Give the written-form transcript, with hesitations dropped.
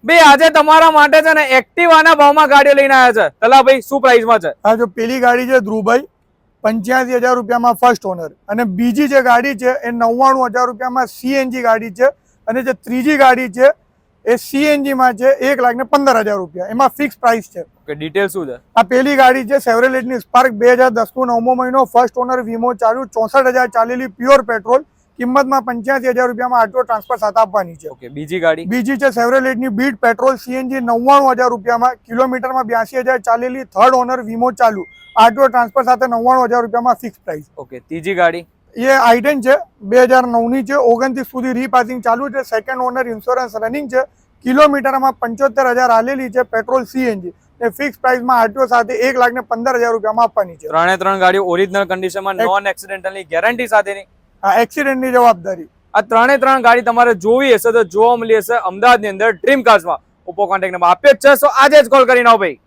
બે આજે તમારા માટે છે ને એક્ટિવાના ભાવમાં ગાડીઓ લઈને આવ્યા છે તલાભાઈ, શું પ્રાઇસમાં છે? હા, જો પેલી ગાડી છે ધ્રુવભાઈ 85,000 રૂપિયામાં ફર્સ્ટ ઓનર, અને બીજી જે ગાડી છે એ 99,000 રૂપિયામાં સીએનજી ગાડી છે, અને જે ત્રીજી ગાડી છે એ સીએનજી માં છે 1,15,000 રૂપિયા, એમાં ફિક્સ પ્રાઇસ છે. ઓકે, ડિટેલ શું છે? આ પેલી ગાડી છે સેવરેલેટની સ્પાર્ક 2010 નો 9મો મહિનો, ફર્સ્ટ ઓનર, વીમો ચાલુ, 64,000 ચાલેલી, પ્યોર પેટ્રોલ, કિંમતમાં 85,000 રૂપિયામાં આટો ટ્રાન્સફર સાથે આપવાની છે. ઓકે, બીજી ગાડી? બીજી છે સેવરેલેટની બીટ પેટ્રોલ સીએનજી 99,000 રૂપિયામાં, કિલોમીટરમાં 82,000 ચાલેલી, થર્ડ ઓનર, વીમો ચાલુ, આટો ટ્રાન્સફર સાથે 99,000 રૂપિયામાં ફિક્સ પ્રાઇસ. ઓકે, ત્રીજી ગાડી? એ આઈ10 છે, 2009 ની છે, 29 સુધી રીપાસિંગ ચાલુ છે, સેકન્ડ ઓનર, ઇન્સ્યોરન્સ રનિંગ છે, કિલોમીટરમાં 75,000 આલેલી છે, પેટ્રોલ સીએનજી, એ ફિક્સ પ્રાઇસમાં આરટીઓ સાથે 1,15,000 રૂપિયામાં આપવાની છે. ત્રણે ત્રણ ગાડીઓ ઓરિજિનલ કન્ડિશનમાં, નોન એક્સિડેન્ટલની ગેરંટી સાથેની. આ એક્સિડન્ટની જવાબદારી. આ ત્રણે ત્રણ ગાડી તમારે જોવી હશે તો જોવા મળી હશે અમદાવાદની અંદર ડ્રીમ કાર્સમાં. ઉપો કોન્ટેક્ટ નંબર આપ્યો જ છે, તો આજે જ કોલ કરીને આવો ભાઈ.